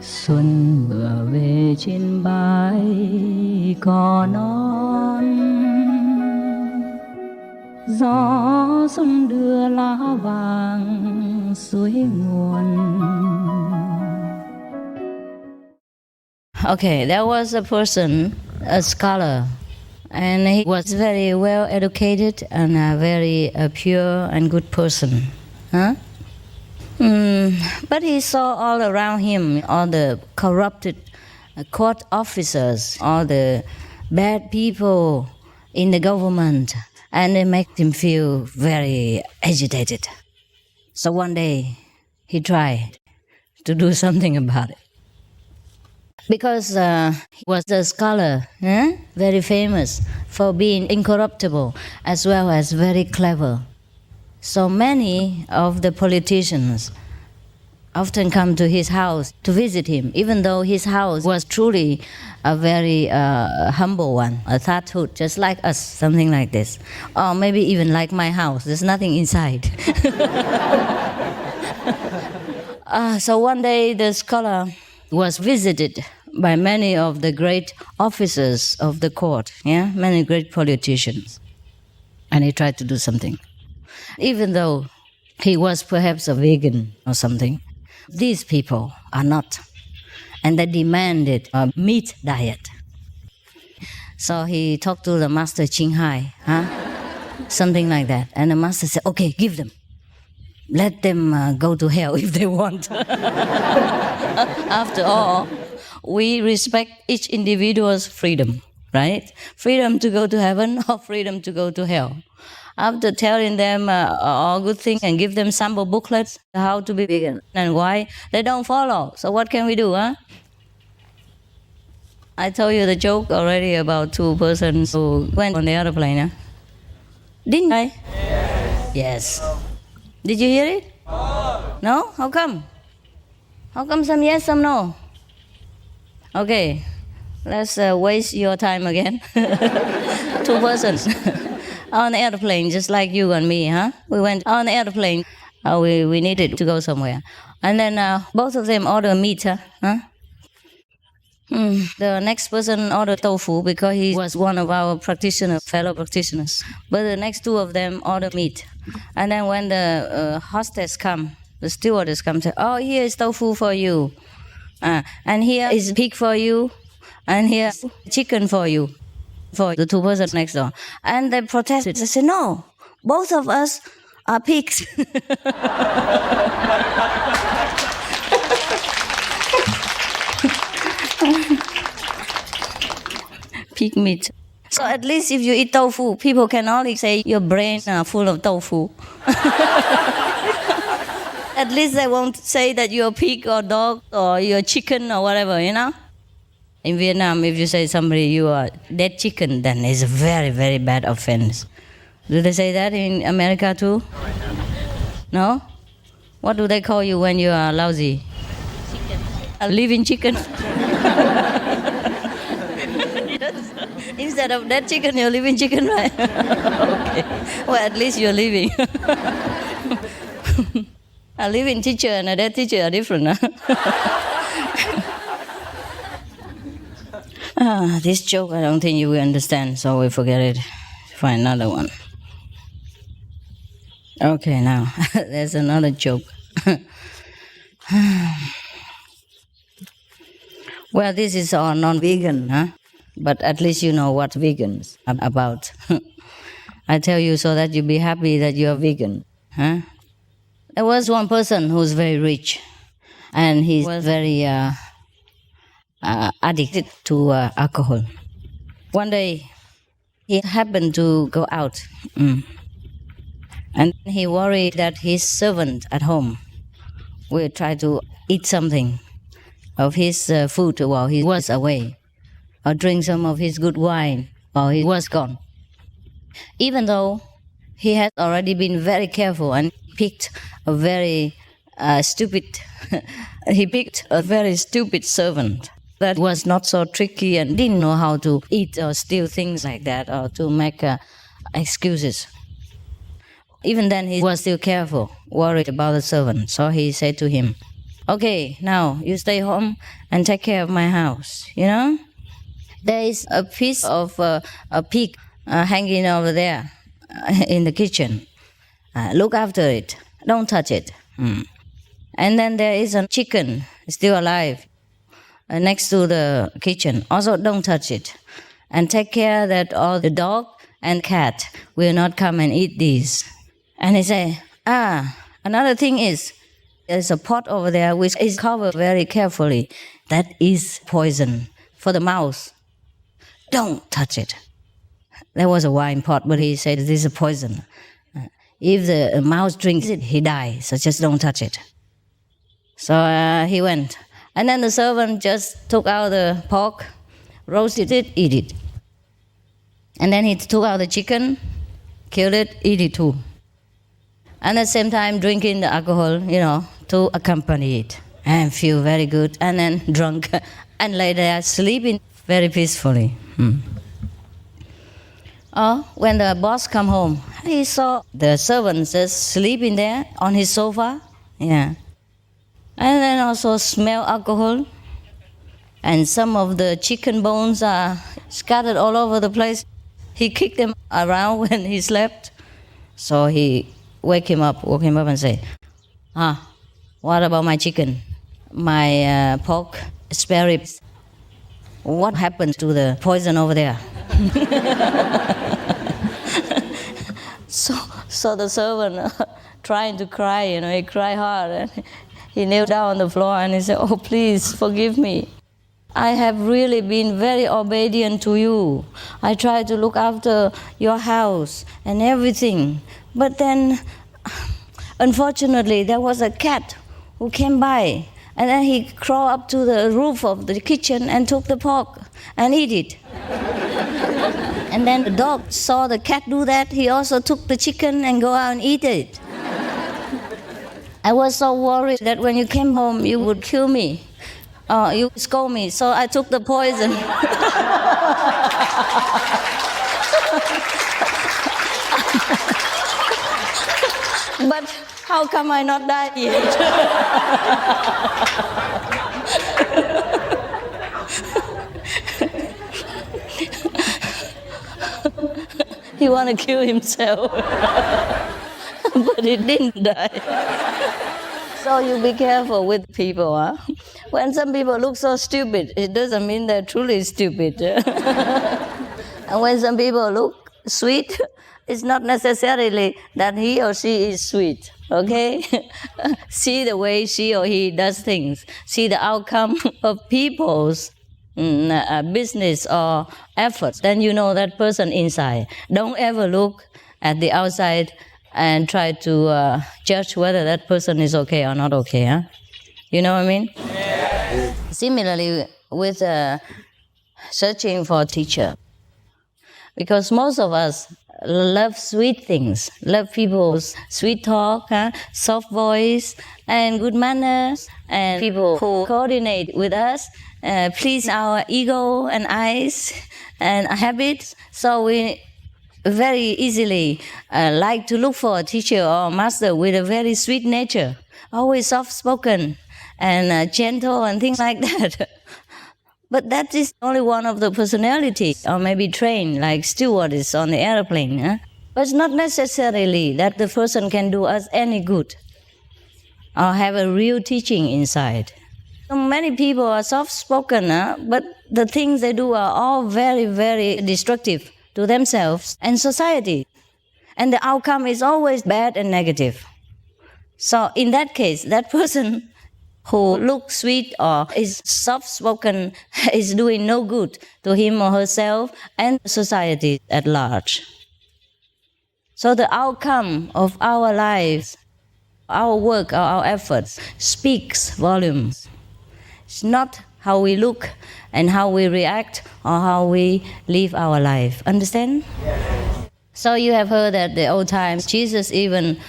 Xuân vừa về trên bãi cỏ non, gió xuân đưa lá vàng suối nguồn. Okay, there was a person, a scholar, and he was very well educated and a very pure and good person. Huh? But he saw all around him all the corrupted court officers, all the bad people in the government, and it made him feel very agitated. So one day he tried to do something about it. Because he was a scholar, very famous for being incorruptible as well as very clever. So many of the politicians often come to his house to visit him, even though his house was truly a very humble one, a thatch hut, just like us, something like this. Or maybe even like my house, there's nothing inside. So one day the scholar was visited by many of the great officers of the court, many great politicians. And he tried to do something. Even though he was perhaps a vegan or something, these people are not. And they demanded a meat diet. So he talked to the master Ching, something like that. And the master said, okay, give them. Let them go to hell if they want. After all, we respect each individual's freedom, right? Freedom to go to heaven or freedom to go to hell. After telling them all good things and give them sample booklets how to be vegan and why, they don't follow. So what can we do, I told you the joke already about two persons who went on the airplane, Didn't I? Yes. Did you hear it? No? How come? How come some yes, some no? Okay, let's waste your time again. Two persons on the airplane, just like you and me, We went on the airplane. We needed to go somewhere. And then both of them ordered meat, The next person ordered tofu because he was one of our fellow practitioners. But the next two of them ordered meat. And then when the hostess come, the stewardess comes and say, oh, here is tofu for you. And here is pig for you. And here is chicken for you. For the two persons next door. And they protested. They said, no, both of us are pigs. Pig meat. So at least if you eat tofu, people can only say your brain are full of tofu. At least they won't say that you're a pig or dog or you're chicken or whatever, In Vietnam, if you say somebody you are dead chicken, then it's a very, very bad offense. Do they say that in America too? No? What do they call you when you are lousy? Chicken. A living chicken? Instead of dead chicken, you're living chicken, right? Okay. Well, at least you're living. A living teacher and a dead teacher are different, This joke, I don't think you will understand, so we forget it. Find another one. Okay, now, there's another joke. Well, this is all non-vegan, But at least you know what vegans are about. I tell you so that you'll be happy that you're vegan, There was one person who's very rich, and he was very addicted to alcohol. One day, he happened to go out, and he worried that his servant at home will try to eat something of his food while he was away, or drink some of his good wine while he was gone. Even though he had already been very careful and picked a very stupid servant that was not so tricky and didn't know how to eat or steal things like that or to make excuses. Even then, he was still careful, worried about the servant. So he said to him, okay, now you stay home and take care of my house, There is a piece of a pig hanging over there in the kitchen. Look after it. Don't touch it. And then there is a chicken still alive next to the kitchen. Also, don't touch it. And take care that all the dog and cat will not come and eat these. And he said, another thing is, there's a pot over there which is covered very carefully. That is poison for the mouse. Don't touch it. There was a wine pot, but he said, this is poison. If the mouse drinks it, he dies, so just don't touch it. So he went. And then the servant just took out the pork, roasted it, eat it. And then he took out the chicken, killed it, eat it too. And at the same time drinking the alcohol, to accompany it. And feel very good, and then drunk, and lay there sleeping very peacefully. When the boss come home, he saw the servant just sleeping there on his sofa. Yeah. And then also smell alcohol. And some of the chicken bones are scattered all over the place. He kicked them around when he slept. So he woke him up and say, what about my chicken? My pork, spare ribs. What happened to the poison over there? So the servant trying to cry, he cried hard. And he knelt down on the floor and he said, oh, please forgive me. I have really been very obedient to you. I tried to look after your house and everything. But then, unfortunately, there was a cat who came by. And then he crawled up to the roof of the kitchen and took the pork and eat it. And then the dog saw the cat do that. He also took the chicken and go out and eat it. I was so worried that when you came home, you would kill me. You would scold me. So I took the poison. But how come I not died yet? He want to kill himself. But he didn't die. So you be careful with people. When some people look so stupid, it doesn't mean they're truly stupid. And when some people look sweet, it's not necessarily that he or she is sweet, okay? See the way she or he does things. See the outcome of people's business or efforts. Then you know that person inside. Don't ever look at the outside and try to judge whether that person is okay or not okay. You know what I mean? Yeah. Similarly, with searching for a teacher. Because most of us love sweet things, love people's sweet talk, soft voice, and good manners, and people who coordinate with us, please our ego and eyes and habits. So we very easily like to look for a teacher or master with a very sweet nature, always soft-spoken and gentle and things like that. But that is only one of the personalities, or maybe trained like stewardess on the airplane. But it's not necessarily that the person can do us any good or have a real teaching inside. So many people are soft-spoken, but the things they do are all very, very destructive to themselves and society. And the outcome is always bad and negative. So in that case, that person who looks sweet or is soft-spoken is doing no good to him or herself and society at large. So the outcome of our lives, our work, or our efforts speaks volumes. It's not how we look and how we react or how we live our life. Understand? Yes. So you have heard that the old times, Jesus even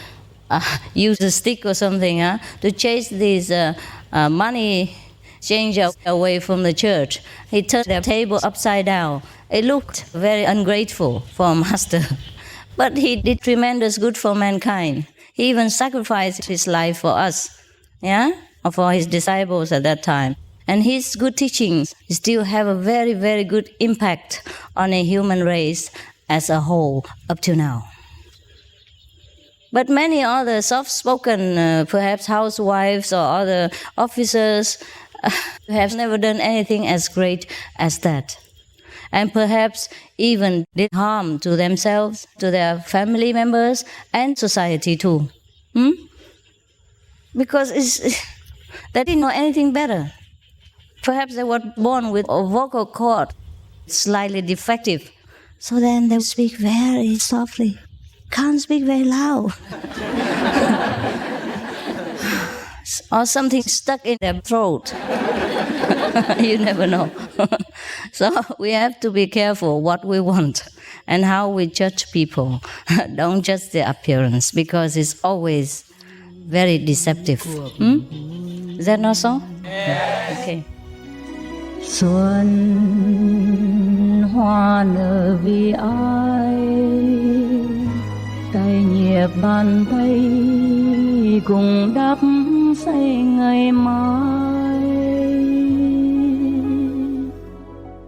used a stick or something to chase these money changers away from the church. He turned their table upside down. It looked very ungrateful for a master. But he did tremendous good for mankind. He even sacrificed his life for us. Yeah? for his disciples at that time. And his good teachings still have a very, very good impact on a human race as a whole up to now. But many other soft-spoken, perhaps housewives or other officers, have never done anything as great as that. And perhaps even did harm to themselves, to their family members, and society too. Because they didn't know anything better. Perhaps they were born with a vocal cord slightly defective. So then they speak very softly. Can't speak very loud. Or something stuck in their throat. You never know. So we have to be careful what we want and how we judge people. Don't judge their appearance because it's always very deceptive. Is that not so? Okay. Xuân hoa nở vì ai, tay nhẹ bàn tay cùng đắp xây ngày mai.